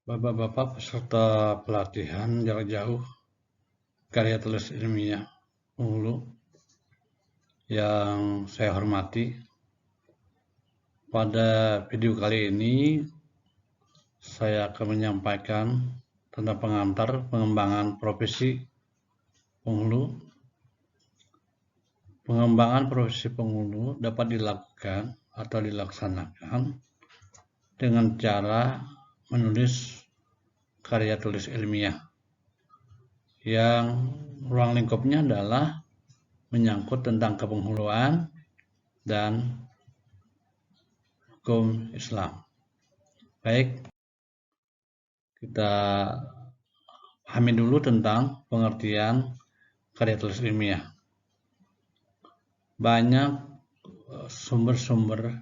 Bapak-bapak peserta pelatihan jarak jauh karya tulis ilmiah Unggulu yang saya hormati, pada video kali ini saya akan menyampaikan tentang pengantar pengembangan profesi penghulu. Pengembangan profesi penghulu dapat dilakukan atau dilaksanakan dengan cara menulis karya tulis ilmiah yang ruang lingkupnya adalah menyangkut tentang kepenghuluan dan hukum Islam. Baik, kita pahami dulu tentang pengertian karya tulis ilmiah. Banyak sumber-sumber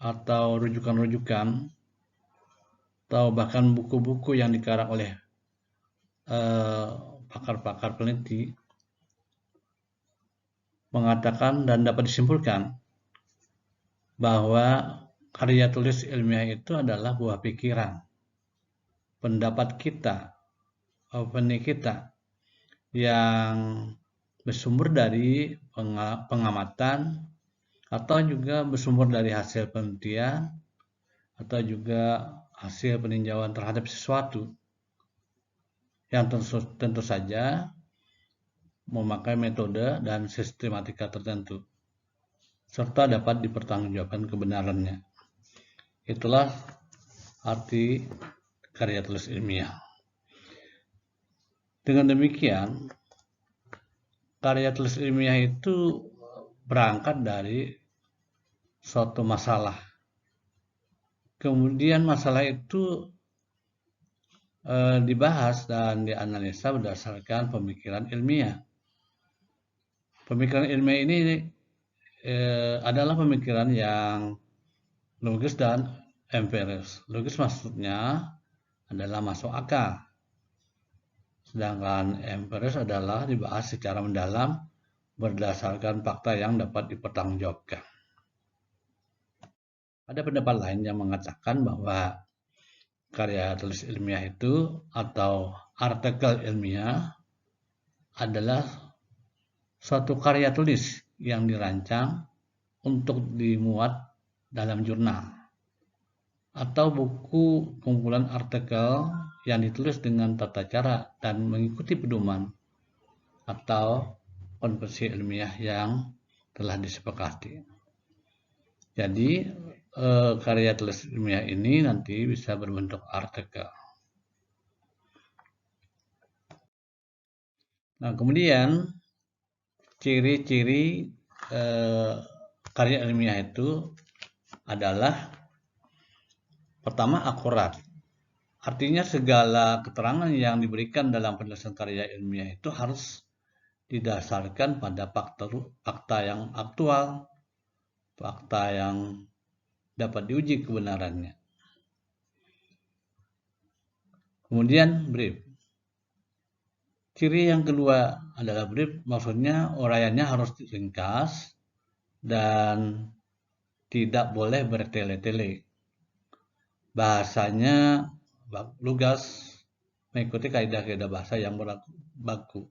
atau rujukan-rujukan atau bahkan buku-buku yang dikarang oleh pakar-pakar peneliti mengatakan dan dapat disimpulkan bahwa karya tulis ilmiah itu adalah buah pikiran, pendapat kita, opini kita yang bersumber dari pengamatan atau juga bersumber dari hasil penelitian atau juga hasil peninjauan terhadap sesuatu yang tentu saja memakai metode dan sistematika tertentu serta dapat dipertanggungjawabkan kebenarannya. Itulah arti karya tulis ilmiah. Dengan demikian, karya tulis ilmiah itu berangkat dari suatu masalah. Kemudian masalah itu dibahas dan dianalisa berdasarkan pemikiran ilmiah. Pemikiran ilmiah ini adalah pemikiran yang logis dan empiris. Logis maksudnya adalah masuk akal. Sedangkan empiris adalah dibahas secara mendalam berdasarkan fakta yang dapat dipertanggungjawabkan. Ada pendapat lain yang mengatakan bahwa karya tulis ilmiah itu atau artikel ilmiah adalah suatu karya tulis yang dirancang untuk dimuat dalam jurnal atau buku kumpulan artikel yang ditulis dengan tata cara dan mengikuti pedoman atau konvensi ilmiah yang telah disepakati. Jadi karya tulis ilmiah ini nanti bisa berbentuk artikel. Nah, kemudian ciri-ciri karya ilmiah itu adalah pertama, akurat. Artinya segala keterangan yang diberikan dalam penulisan karya ilmiah itu harus didasarkan pada fakta yang aktual, fakta yang dapat diuji kebenarannya. Kemudian brief. Ciri yang kedua adalah brief, maksudnya uraiannya harus ringkas dan tidak boleh bertele-tele. Bahasanya lugas, mengikuti kaidah-kaidah bahasa yang baku.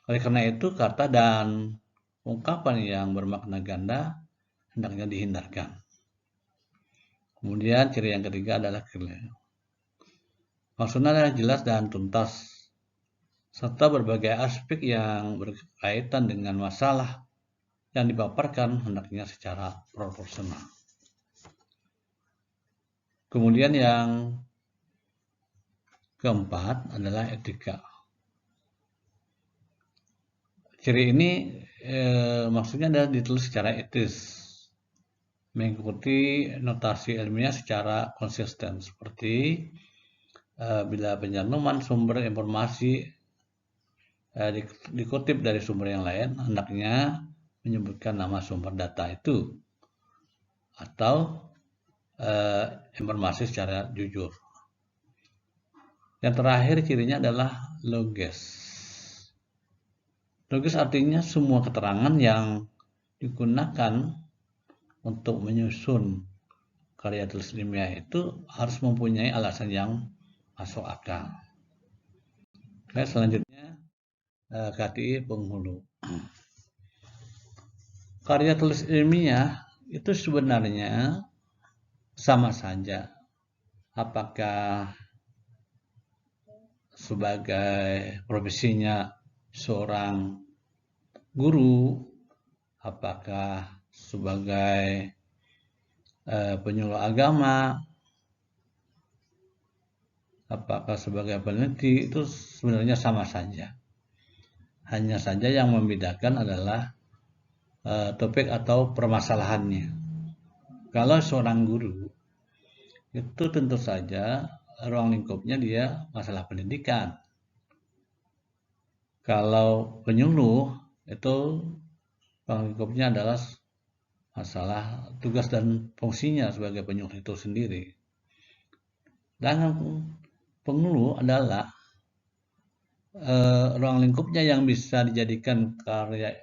Oleh karena itu, kata dan ungkapan yang bermakna ganda hendaknya dihindarkan. Kemudian ciri yang ketiga adalah clear. Maksudnya adalah jelas dan tuntas, serta berbagai aspek yang berkaitan dengan masalah yang dipaparkan hendaknya secara proporsional. Kemudian yang keempat adalah etika. Ciri ini maksudnya adalah ditulis secara etis, mengikuti notasi ilmiah secara konsisten, seperti bila pencantuman sumber informasi dikutip dari sumber yang lain, hendaknya menyebutkan nama sumber data itu atau informasi secara jujur. Yang terakhir cirinya adalah logis. Logis artinya semua keterangan yang digunakan untuk menyusun karya tulis ilmiah itu harus mempunyai alasan yang masuk akal. Oke, selanjutnya KTI penghulu. Karya tulis ilmiah itu sebenarnya sama saja. Apakah sebagai profesinya seorang guru, apakah sebagai penyuluh agama, apakah sebagai peneliti, itu sebenarnya sama saja. Hanya saja yang membedakan adalah topik atau permasalahannya. Kalau seorang guru, itu tentu saja ruang lingkupnya dia masalah pendidikan. Kalau penyuluh, itu ruang lingkupnya adalah masalah tugas dan fungsinya sebagai penyuluh itu sendiri. Dan penyuluh adalah ruang lingkupnya yang bisa dijadikan karya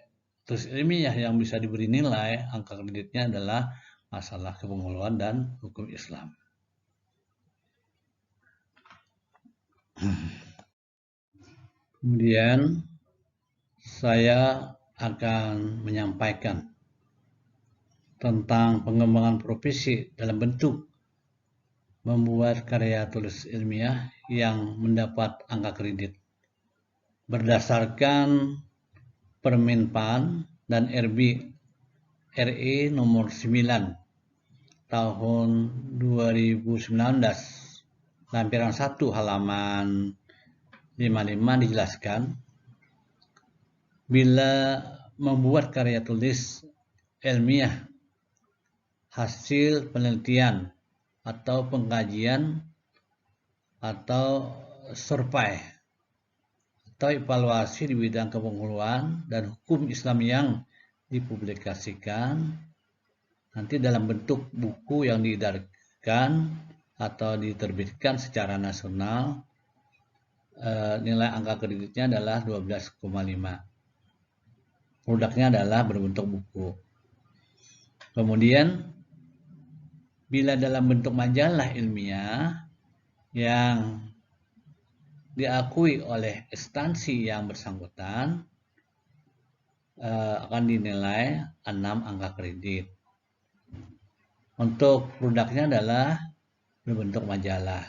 tulis ilmiah yang bisa diberi nilai, angka kreditnya adalah masalah kepengetahuan dan hukum Islam. Kemudian saya akan menyampaikan tentang pengembangan profesi dalam bentuk membuat karya tulis ilmiah yang mendapat angka kredit berdasarkan Permenpan dan RI nomor 9 tahun 2019 lampiran 1 halaman 55 dijelaskan, bila membuat karya tulis ilmiah hasil penelitian atau pengkajian atau survei atau evaluasi di bidang kepengetahuan dan hukum Islam yang dipublikasikan nanti dalam bentuk buku yang diedarkan atau diterbitkan secara nasional, nilai angka kreditnya adalah 12,5. Produknya adalah berbentuk buku. Kemudian bila dalam bentuk majalah ilmiah yang diakui oleh instansi yang bersangkutan, akan dinilai 6 angka kredit. Untuk produknya adalah berbentuk majalah.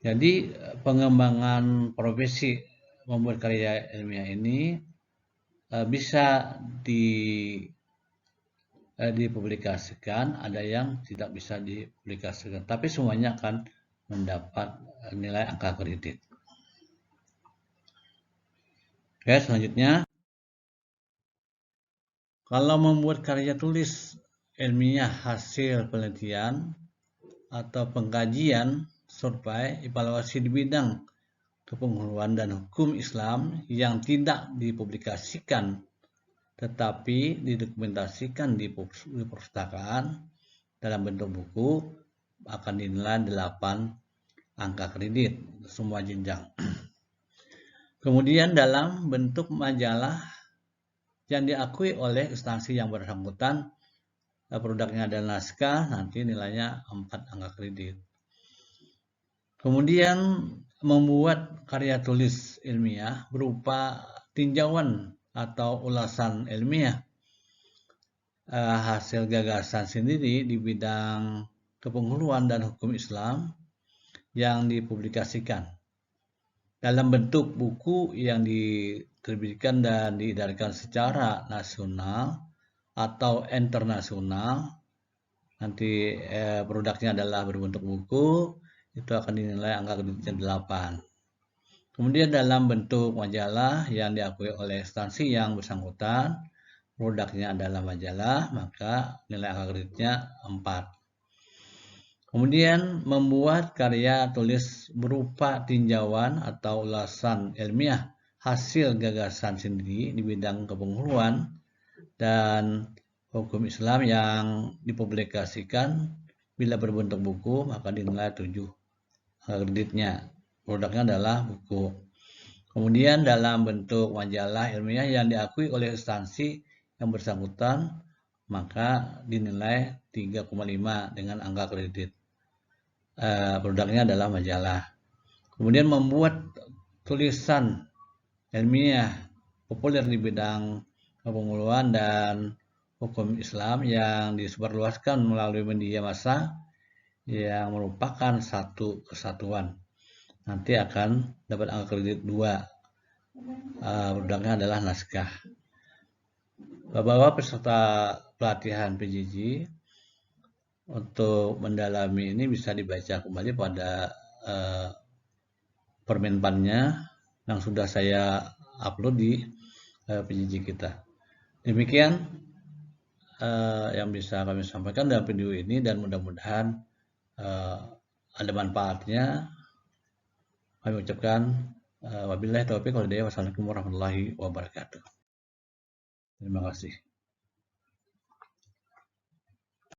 Jadi pengembangan profesi membuat karya ilmiah ini bisa dipublikasikan, ada yang tidak bisa dipublikasikan, tapi semuanya akan mendapat nilai angka kredit. Oke, selanjutnya, kalau membuat karya tulis ilmiah hasil penelitian atau pengkajian, survei, evaluasi di bidang kepengetahuan dan hukum Islam yang tidak dipublikasikan tetapi didokumentasikan di perpustakaan dalam bentuk buku, akan dinilai 8 angka kredit semua jenjang. Kemudian dalam bentuk majalah yang diakui oleh instansi yang bersangkutan, produknya adalah naskah, nanti nilainya 4 angka kredit. Kemudian membuat karya tulis ilmiah berupa tinjauan atau ulasan ilmiah hasil gagasan sendiri di bidang kepengetahuan dan hukum Islam yang dipublikasikan dalam bentuk buku yang diterbitkan dan diedarkan secara nasional atau internasional. Nanti produknya adalah berbentuk buku, itu akan dinilai angka kreditnya 8. Kemudian dalam bentuk majalah yang diakui oleh instansi yang bersangkutan, produknya adalah majalah, maka nilai angka kreditnya 4. Kemudian membuat karya tulis berupa tinjauan atau ulasan ilmiah hasil gagasan sendiri di bidang kepengetahuan dan hukum Islam yang dipublikasikan bila berbentuk buku, maka dinilai 7 kreditnya. Produknya adalah buku. Kemudian dalam bentuk majalah ilmiah yang diakui oleh instansi yang bersangkutan, maka dinilai 3,5 dengan angka kredit. produknya adalah majalah. Kemudian membuat tulisan ilmiah populer di bidang kepemiluan dan hukum Islam yang disebarluaskan melalui media massa yang merupakan satu kesatuan. Nanti akan dapat angka kredit 2. Produknya adalah naskah. Bapak-bapak peserta pelatihan PJJ untuk mendalami ini bisa dibaca kembali pada permenpannya yang sudah saya upload di PJJ kita. Demikian yang bisa kami sampaikan dalam video ini, dan mudah-mudahan ada manfaatnya. Kami ucapkan wabillahi taufiq wal hidayah. Wassalamualaikum warahmatullahi wabarakatuh. Terima kasih.